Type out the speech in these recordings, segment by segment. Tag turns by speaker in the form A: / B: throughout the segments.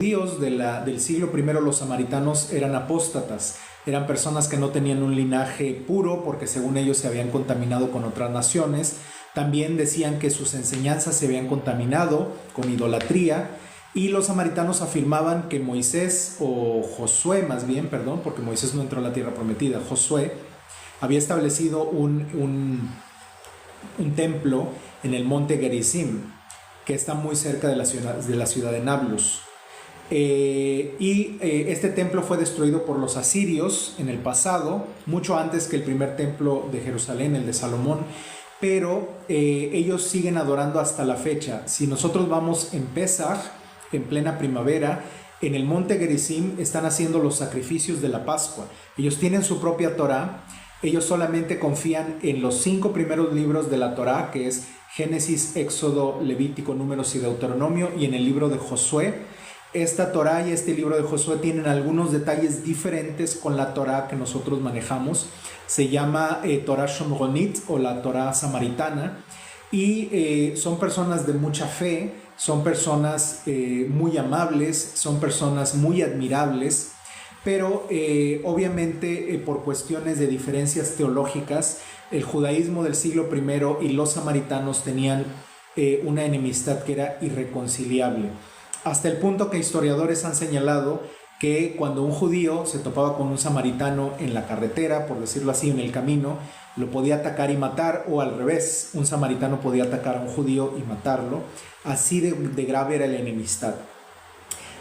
A: Judíos del siglo primero, los samaritanos, eran apóstatas, eran personas que no tenían un linaje puro porque según ellos se habían contaminado con otras naciones. También decían que sus enseñanzas se habían contaminado con idolatría, y los samaritanos afirmaban que Moisés, o Josué más bien, perdón, porque Moisés no entró a la tierra prometida, Josué había establecido un templo en el monte Gerizim, que está muy cerca de la ciudad de Nablus. Este templo fue destruido por los asirios en el pasado, mucho antes que el primer templo de Jerusalén, el de Salomón, pero ellos siguen adorando hasta la fecha. Si nosotros vamos en Pesaj, en plena primavera, en el monte Gerizim están haciendo los sacrificios de la Pascua. Ellos tienen su propia Torá, ellos solamente confían en los 5 primeros libros de la Torá, que es Génesis, Éxodo, Levítico, Números y Deuteronomio, y en el libro de Josué. Esta Torá y este libro de Josué tienen algunos detalles diferentes con la Torá que nosotros manejamos. Se llama Torá Shomronit o la Torá samaritana, y son personas de mucha fe, son personas muy amables, son personas muy admirables, pero obviamente por cuestiones de diferencias teológicas, el judaísmo del siglo I y los samaritanos tenían una enemistad que era irreconciliable. Hasta el punto que historiadores han señalado que cuando un judío se topaba con un samaritano en la carretera, por decirlo así, en el camino, lo podía atacar y matar, o al revés, un samaritano podía atacar a un judío y matarlo. Así de grave era la enemistad.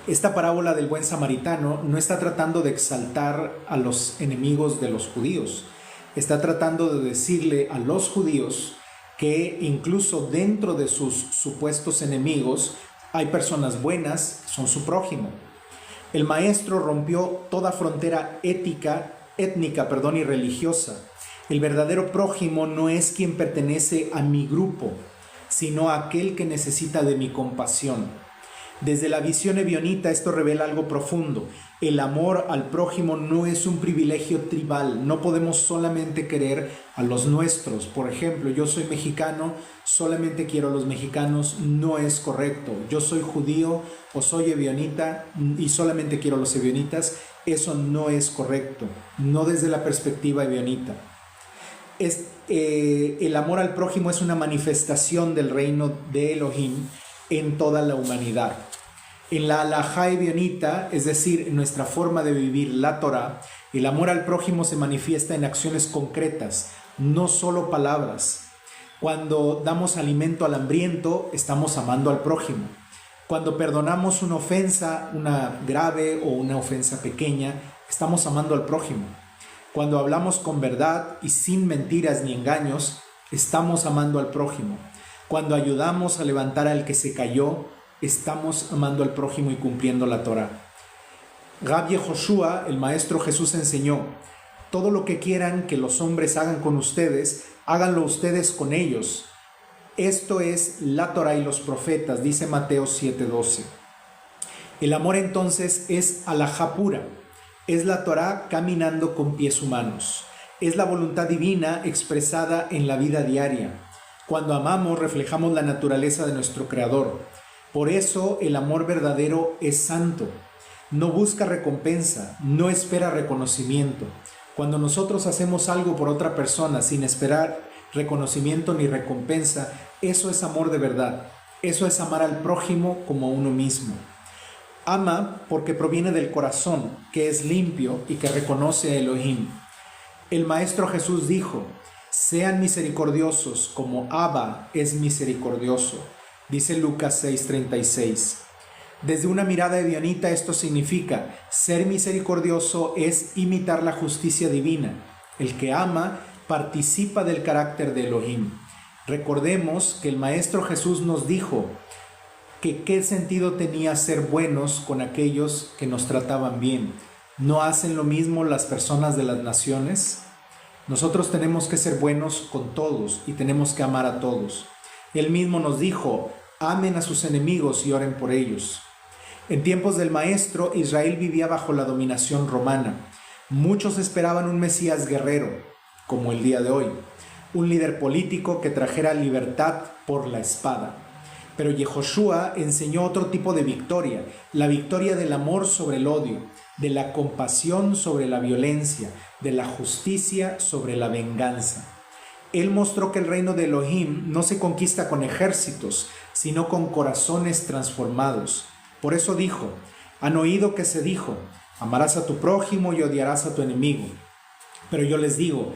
A: Esta parábola del buen samaritano no está tratando de exaltar a los enemigos de los judíos, está tratando de decirle a los judíos que incluso dentro de sus supuestos enemigos hay personas buenas, son su prójimo. El maestro rompió toda frontera étnica y religiosa. El verdadero prójimo no es quien pertenece a mi grupo, sino aquel que necesita de mi compasión. Desde la visión ebionita esto revela algo profundo. El amor al prójimo no es un privilegio tribal. No podemos solamente querer a los nuestros. Por ejemplo, yo soy mexicano, solamente quiero a los mexicanos. No es correcto. Yo soy judío o soy ebionita y solamente quiero a los ebionitas. Eso no es correcto. No desde la perspectiva ebionita. El amor al prójimo es una manifestación del reino de Elohim en toda la humanidad. En la halajá ebionita, es decir, en nuestra forma de vivir la Torá, el amor al prójimo se manifiesta en acciones concretas, no solo palabras. Cuando damos alimento al hambriento, estamos amando al prójimo. Cuando perdonamos una ofensa, una grave o una ofensa pequeña, estamos amando al prójimo. Cuando hablamos con verdad y sin mentiras ni engaños, estamos amando al prójimo. Cuando ayudamos a levantar al que se cayó, estamos amando al prójimo y cumpliendo la Torá. Rabbi Yehoshua, el maestro Jesús, enseñó: todo lo que quieran que los hombres hagan con ustedes, háganlo ustedes con ellos. Esto es la Torá y los profetas, dice Mateo 7:12. El amor entonces es halajá pura, es la Torá caminando con pies humanos, es la voluntad divina expresada en la vida diaria. Cuando amamos, reflejamos la naturaleza de nuestro Creador. Por eso el amor verdadero es santo. No busca recompensa, no espera reconocimiento. Cuando nosotros hacemos algo por otra persona sin esperar reconocimiento ni recompensa, eso es amor de verdad. Eso es amar al prójimo como a uno mismo. Ama porque proviene del corazón, que es limpio y que reconoce a Elohim. El Maestro Jesús dijo: sean misericordiosos como Abba es misericordioso, dice Lucas 6:36. Desde una mirada ebionita esto significa: ser misericordioso es imitar la justicia divina. El que ama participa del carácter de Elohim. Recordemos que el Maestro Jesús nos dijo que qué sentido tenía ser buenos con aquellos que nos trataban bien. ¿No hacen lo mismo las personas de las naciones? Nosotros tenemos que ser buenos con todos y tenemos que amar a todos. Él mismo nos dijo: amen a sus enemigos y oren por ellos. En tiempos del Maestro, Israel vivía bajo la dominación romana. Muchos esperaban un Mesías guerrero, como el día de hoy, un líder político que trajera libertad por la espada. Pero Yehoshua enseñó otro tipo de victoria, la victoria del amor sobre el odio, de la compasión sobre la violencia, de la justicia sobre la venganza. Él mostró que el reino de Elohim no se conquista con ejércitos, sino con corazones transformados. Por eso dijo, han oído que se dijo, amarás a tu prójimo y odiarás a tu enemigo. Pero yo les digo,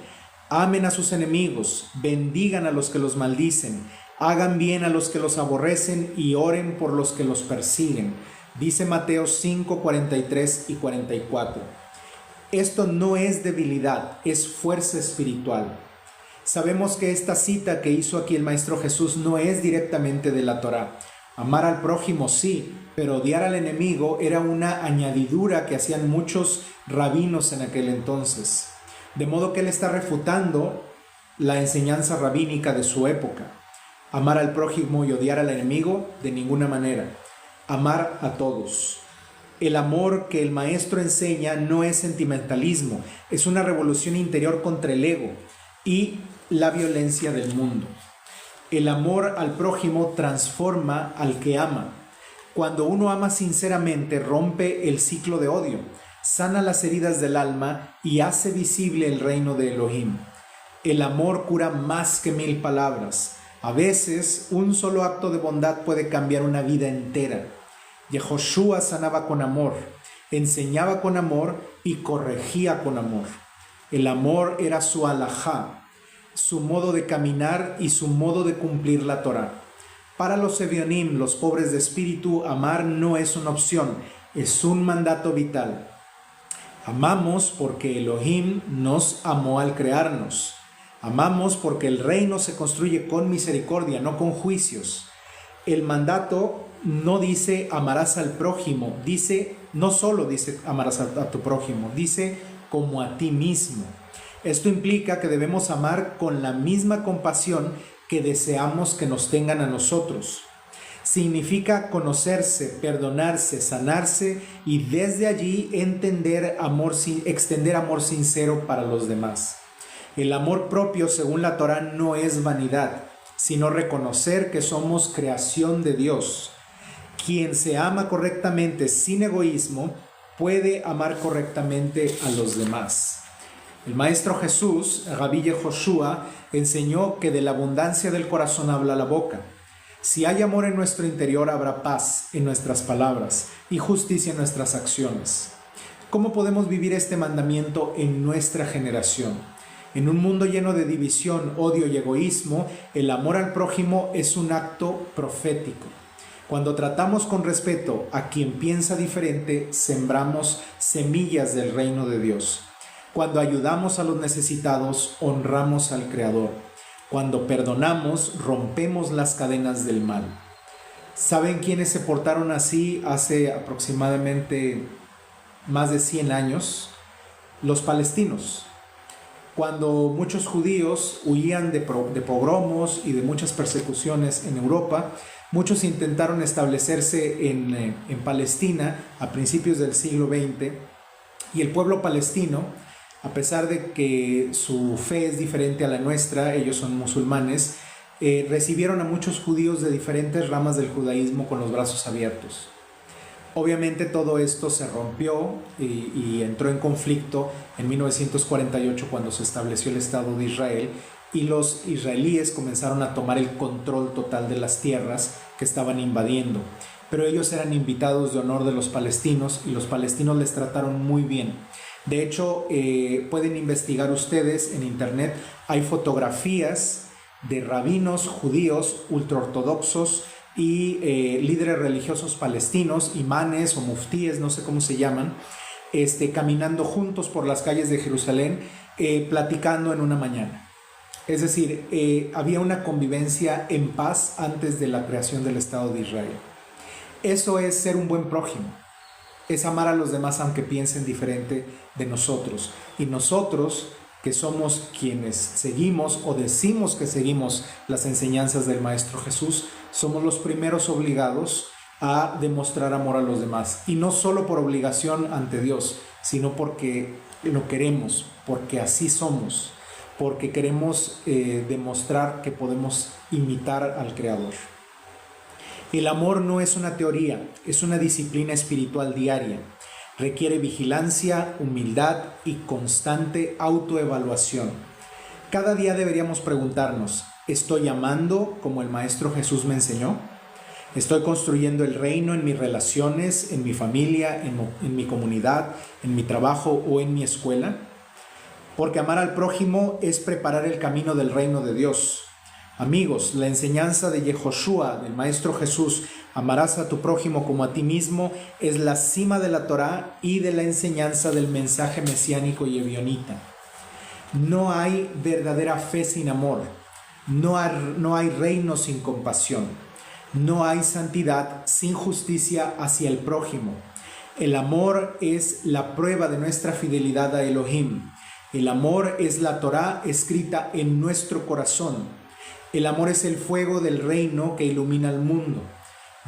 A: amen a sus enemigos, bendigan a los que los maldicen, hagan bien a los que los aborrecen y oren por los que los persiguen. Dice Mateo 5, 43 y 44. Esto no es debilidad, es fuerza espiritual. Sabemos que esta cita que hizo aquí el Maestro Jesús no es directamente de la Torá. Amar al prójimo sí, pero odiar al enemigo era una añadidura que hacían muchos rabinos en aquel entonces. De modo que él está refutando la enseñanza rabínica de su época. Amar al prójimo y odiar al enemigo, de ninguna manera. Amar a todos. El amor que el Maestro enseña no es sentimentalismo, es una revolución interior contra el ego y la violencia del mundo. El amor al prójimo transforma al que ama. Cuando uno ama sinceramente, rompe el ciclo de odio, sana las heridas del alma y hace visible el reino de Elohim. El amor cura más que 1000 palabras. A veces, un solo acto de bondad puede cambiar una vida entera. Yehoshua sanaba con amor, enseñaba con amor y corregía con amor. El amor era su alajá, su modo de caminar y su modo de cumplir la Torá. Para los Evionim, los pobres de espíritu, amar no es una opción, es un mandato vital. Amamos porque Elohim nos amó al crearnos. Amamos porque el reino se construye con misericordia, no con juicios. El mandato no dice amarás al prójimo, no solo dice amarás a tu prójimo, dice como a ti mismo. Esto implica que debemos amar con la misma compasión que deseamos que nos tengan a nosotros. Significa conocerse, perdonarse, sanarse y desde allí extender amor sincero para los demás. El amor propio, según la Torá, no es vanidad, sino reconocer que somos creación de Dios. Quien se ama correctamente sin egoísmo puede amar correctamente a los demás. El Maestro Jesús, Rabí Yehoshua, enseñó que de la abundancia del corazón habla la boca. Si hay amor en nuestro interior, habrá paz en nuestras palabras y justicia en nuestras acciones. ¿Cómo podemos vivir este mandamiento en nuestra generación? En un mundo lleno de división, odio y egoísmo, el amor al prójimo es un acto profético. Cuando tratamos con respeto a quien piensa diferente, sembramos semillas del reino de Dios. Cuando ayudamos a los necesitados, honramos al Creador. Cuando perdonamos, rompemos las cadenas del mal. ¿Saben quiénes se portaron así hace aproximadamente más de 100 años? Los palestinos. Cuando muchos judíos huían de pogromos y de muchas persecuciones en Europa, muchos intentaron establecerse en Palestina a principios del siglo XX, y el pueblo palestino, a pesar de que su fe es diferente a la nuestra, ellos son musulmanes, recibieron a muchos judíos de diferentes ramas del judaísmo con los brazos abiertos. Obviamente todo esto se rompió y entró en conflicto en 1948 cuando se estableció el Estado de Israel, y los israelíes comenzaron a tomar el control total de las tierras que estaban invadiendo. Pero ellos eran invitados de honor de los palestinos y los palestinos les trataron muy bien. De hecho, pueden investigar ustedes en internet, hay fotografías de rabinos judíos ultraortodoxos y líderes religiosos palestinos, imanes o muftíes, no sé cómo se llaman, caminando juntos por las calles de Jerusalén, platicando en una mañana. Es decir, había una convivencia en paz antes de la creación del Estado de Israel. Eso es ser un buen prójimo. Es amar a los demás aunque piensen diferente de nosotros. Y nosotros, que somos quienes seguimos o decimos que seguimos las enseñanzas del Maestro Jesús, somos los primeros obligados a demostrar amor a los demás. Y no solo por obligación ante Dios, sino porque lo queremos, porque así somos, porque queremos demostrar que podemos imitar al Creador. El amor no es una teoría, es una disciplina espiritual diaria. Requiere vigilancia, humildad y constante autoevaluación. Cada día deberíamos preguntarnos, ¿estoy amando como el Maestro Jesús me enseñó? ¿Estoy construyendo el reino en mis relaciones, en mi familia, en mi comunidad, en mi trabajo o en mi escuela? Porque amar al prójimo es preparar el camino del reino de Dios. Amigos, la enseñanza de Yehoshua, del Maestro Jesús, amarás a tu prójimo como a ti mismo, es la cima de la Torá y de la enseñanza del mensaje mesiánico y evionita. No hay verdadera fe sin amor, no hay reino sin compasión, no hay santidad sin justicia hacia el prójimo. El amor es la prueba de nuestra fidelidad a Elohim. El amor es la Torá escrita en nuestro corazón. El amor es el fuego del reino que ilumina el mundo.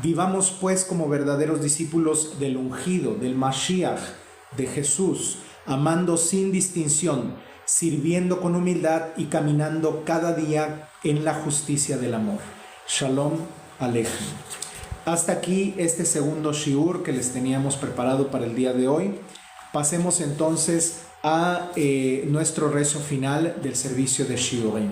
A: Vivamos pues como verdaderos discípulos del ungido, del Mashiach, de Jesús, amando sin distinción, sirviendo con humildad y caminando cada día en la justicia del amor. Shalom Aleichem. Hasta aquí este segundo shiur que les teníamos preparado para el día de hoy. Pasemos entonces a nuestro rezo final del servicio de shiurim.